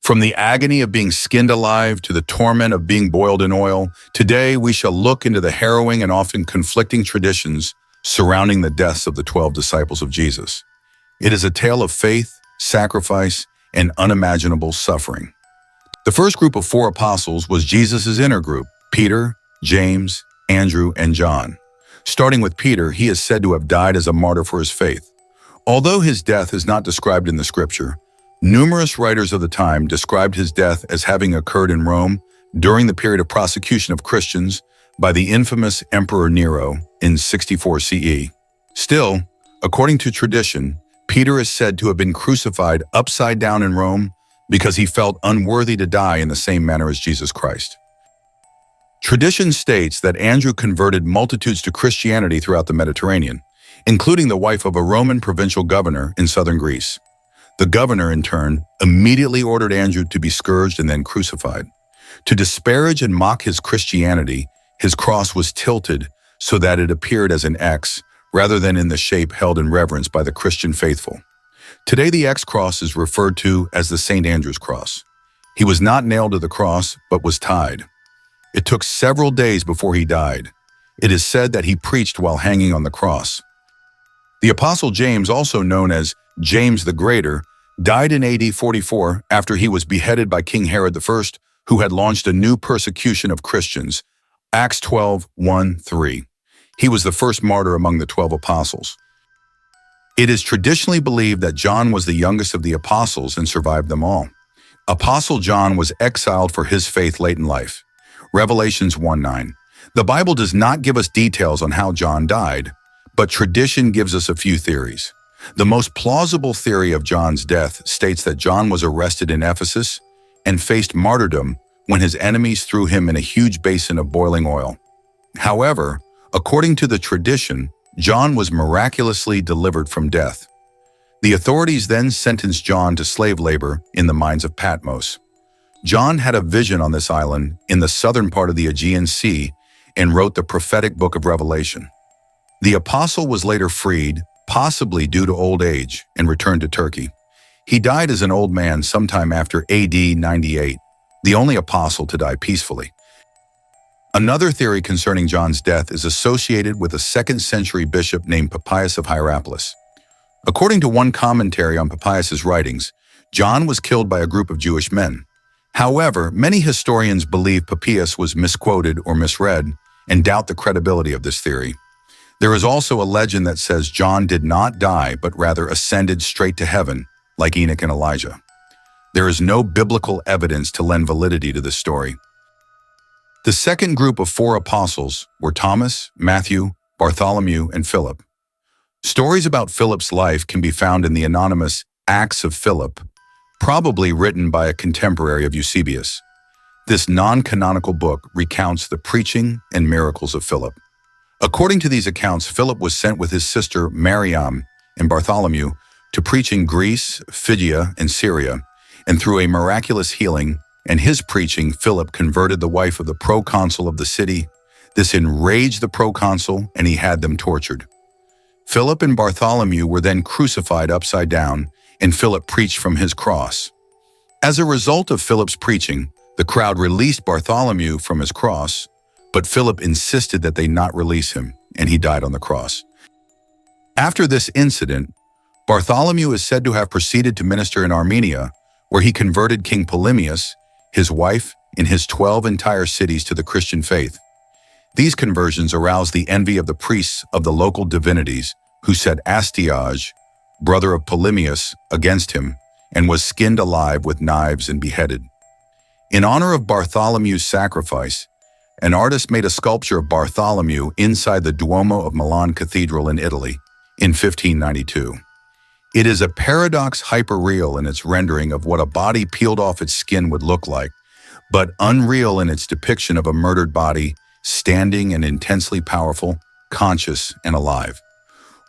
From the agony of being skinned alive to the torment of being boiled in oil, today we shall look into the harrowing and often conflicting traditions surrounding the deaths of the 12 disciples of Jesus. It is a tale of faith, sacrifice, and unimaginable suffering. The first group of 4 apostles was Jesus' inner group: Peter, James, Andrew, and John. Starting with Peter, he is said to have died as a martyr for his faith. Although his death is not described in the scripture, numerous writers of the time described his death as having occurred in Rome during the period of prosecution of Christians by the infamous Emperor Nero in 64 CE. Still, according to tradition, Peter is said to have been crucified upside down in Rome because he felt unworthy to die in the same manner as Jesus Christ. Tradition states that Andrew converted multitudes to Christianity throughout the Mediterranean, including the wife of a Roman provincial governor in southern Greece. The governor, in turn, immediately ordered Andrew to be scourged and then crucified. To disparage and mock his Christianity, his cross was tilted so that it appeared as an X rather than in the shape held in reverence by the Christian faithful. Today, the X cross is referred to as the St. Andrew's cross. He was not nailed to the cross, but was tied. It took several days before he died. It is said that he preached while hanging on the cross. The Apostle James, also known as James the Greater, died in AD 44 after he was beheaded by King Herod I, who had launched a new persecution of Christians. Acts 12:1-3. He was the first martyr among the 12 apostles. It is traditionally believed that John was the youngest of the apostles and survived them all. Apostle John was exiled for his faith late in life. Revelations 1:9. The Bible does not give us details on how John died, but tradition gives us a few theories. The most plausible theory of John's death states that John was arrested in Ephesus and faced martyrdom when his enemies threw him in a huge basin of boiling oil. However, according to the tradition, John was miraculously delivered from death. The authorities then sentenced John to slave labor in the mines of Patmos. John had a vision on this island in the southern part of the Aegean Sea and wrote the prophetic book of Revelation. The apostle was later freed, possibly due to old age, and returned to Turkey. He died as an old man sometime after AD 98, the only apostle to die peacefully. Another theory concerning John's death is associated with a 2nd century bishop named Papias of Hierapolis. According to one commentary on Papias's writings, John was killed by a group of Jewish men. However, many historians believe Papias was misquoted or misread and doubt the credibility of this theory. There is also a legend that says John did not die but rather ascended straight to heaven, like Enoch and Elijah. There is no biblical evidence to lend validity to this story. The second group of 4 apostles were Thomas, Matthew, Bartholomew, and Philip. Stories about Philip's life can be found in the anonymous Acts of Philip, probably written by a contemporary of Eusebius. This non-canonical book recounts the preaching and miracles of Philip. According to these accounts, Philip was sent with his sister Miriam and Bartholomew to preach in Greece, Phrygia, and Syria, and through a miraculous healing and his preaching, Philip converted the wife of the proconsul of the city. This enraged the proconsul, and he had them tortured. Philip and Bartholomew were then crucified upside down, and Philip preached from his cross. As a result of Philip's preaching, the crowd released Bartholomew from his cross, but Philip insisted that they not release him, and he died on the cross. After this incident, Bartholomew is said to have proceeded to minister in Armenia, where he converted King Polemius, his wife, and his 12 entire cities to the Christian faith. These conversions aroused the envy of the priests of the local divinities, who set Astyages, brother of Polemius, against him, and was skinned alive with knives and beheaded. In honor of Bartholomew's sacrifice, an artist made a sculpture of Bartholomew inside the Duomo of Milan Cathedral in Italy in 1592. It is a paradox hyperreal in its rendering of what a body peeled off its skin would look like, but unreal in its depiction of a murdered body, standing and intensely powerful, conscious, and alive.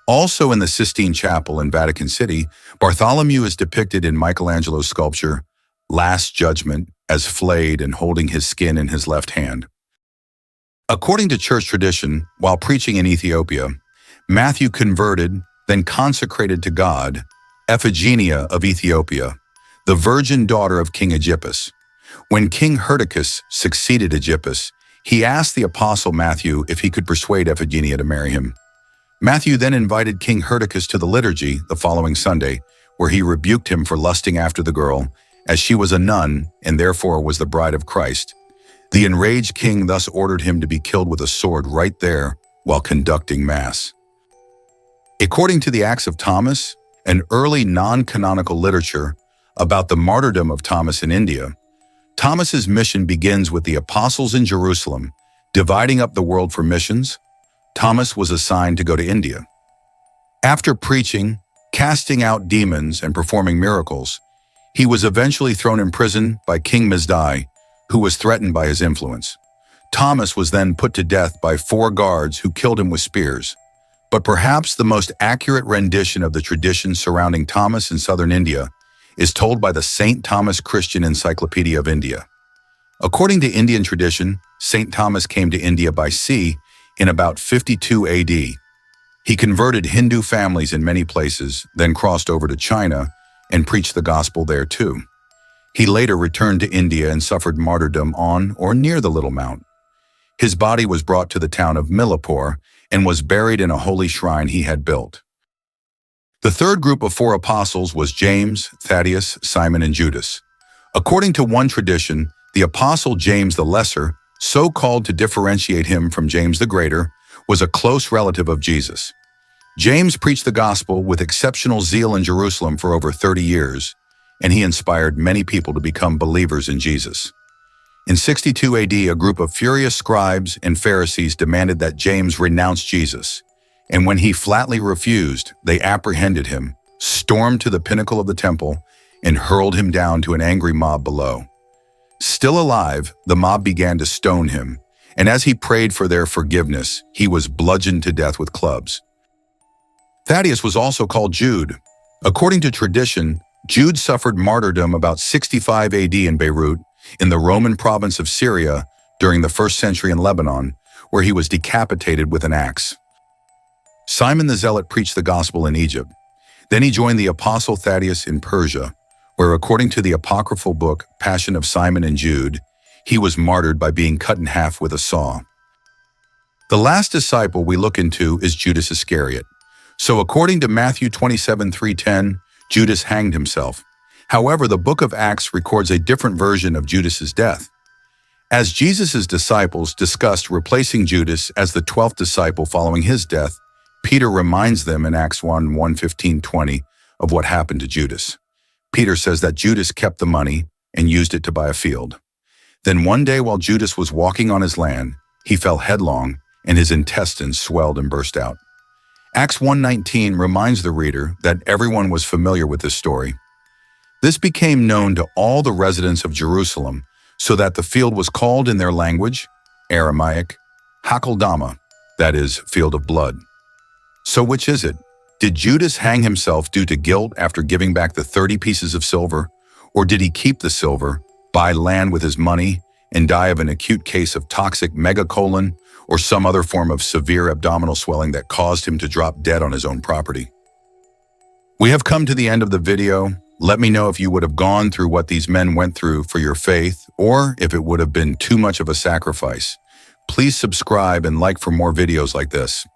Also in the Sistine Chapel in Vatican City, Bartholomew is depicted in Michelangelo's sculpture, Last Judgment, as flayed and holding his skin in his left hand. According to church tradition, while preaching in Ethiopia, Matthew converted, then consecrated to God, Iphigenia of Ethiopia, the virgin daughter of King Agrippus. When King Hyrtacus succeeded Agrippus, he asked the apostle Matthew if he could persuade Iphigenia to marry him. Matthew then invited King Hyrtacus to the liturgy the following Sunday, where he rebuked him for lusting after the girl, as she was a nun and therefore was the bride of Christ. The enraged king thus ordered him to be killed with a sword right there while conducting Mass. According to the Acts of Thomas, an early non-canonical literature about the martyrdom of Thomas in India, Thomas's mission begins with the apostles in Jerusalem dividing up the world for missions. Thomas was assigned to go to India. After preaching, casting out demons, and performing miracles, he was eventually thrown in prison by King Misdai, who was threatened by his influence. Thomas was then put to death by 4 guards who killed him with spears. But perhaps the most accurate rendition of the tradition surrounding Thomas in southern India is told by the St. Thomas Christian Encyclopedia of India. According to Indian tradition, St. Thomas came to India by sea in about 52 AD. He converted Hindu families in many places, then crossed over to China and preached the gospel there too. He later returned to India and suffered martyrdom on or near the Little Mount. His body was brought to the town of Milapur and was buried in a holy shrine he had built. The third group of 4 apostles was James, Thaddeus, Simon, and Judas. According to one tradition, the apostle James the Lesser, so called to differentiate him from James the Greater, was a close relative of Jesus. James preached the gospel with exceptional zeal in Jerusalem for over 30 years, and he inspired many people to become believers in Jesus. In 62 AD, a group of furious scribes and Pharisees demanded that James renounce Jesus, and when he flatly refused, they apprehended him, stormed to the pinnacle of the temple, and hurled him down to an angry mob below. Still alive, the mob began to stone him, and as he prayed for their forgiveness, he was bludgeoned to death with clubs. Thaddeus was also called Jude. According to tradition, Jude suffered martyrdom about 65 AD in Beirut, in the Roman province of Syria, during the 1st century in Lebanon, where he was decapitated with an axe. Simon the Zealot preached the gospel in Egypt. Then he joined the apostle Thaddeus in Persia, where according to the apocryphal book Passion of Simon and Jude, he was martyred by being cut in half with a saw. The last disciple we look into is Judas Iscariot. So according to Matthew 27:3-10, Judas hanged himself. However, the book of Acts records a different version of Judas's death. As Jesus' disciples discussed replacing Judas as the 12th disciple following his death, Peter reminds them in Acts 1:15-20 of what happened to Judas. Peter says that Judas kept the money and used it to buy a field. Then one day while Judas was walking on his land, he fell headlong and his intestines swelled and burst out. Acts 1:19 reminds the reader that everyone was familiar with this story. This became known to all the residents of Jerusalem, so that the field was called in their language, Aramaic, Hakeldama, that is, field of blood. So which is it? Did Judas hang himself due to guilt after giving back the 30 pieces of silver? Or did he keep the silver, buy land with his money, and die of an acute case of toxic megacolon or some other form of severe abdominal swelling that caused him to drop dead on his own property? We have come to the end of the video. Let me know if you would have gone through what these men went through for your faith, or if it would have been too much of a sacrifice. Please subscribe and like for more videos like this.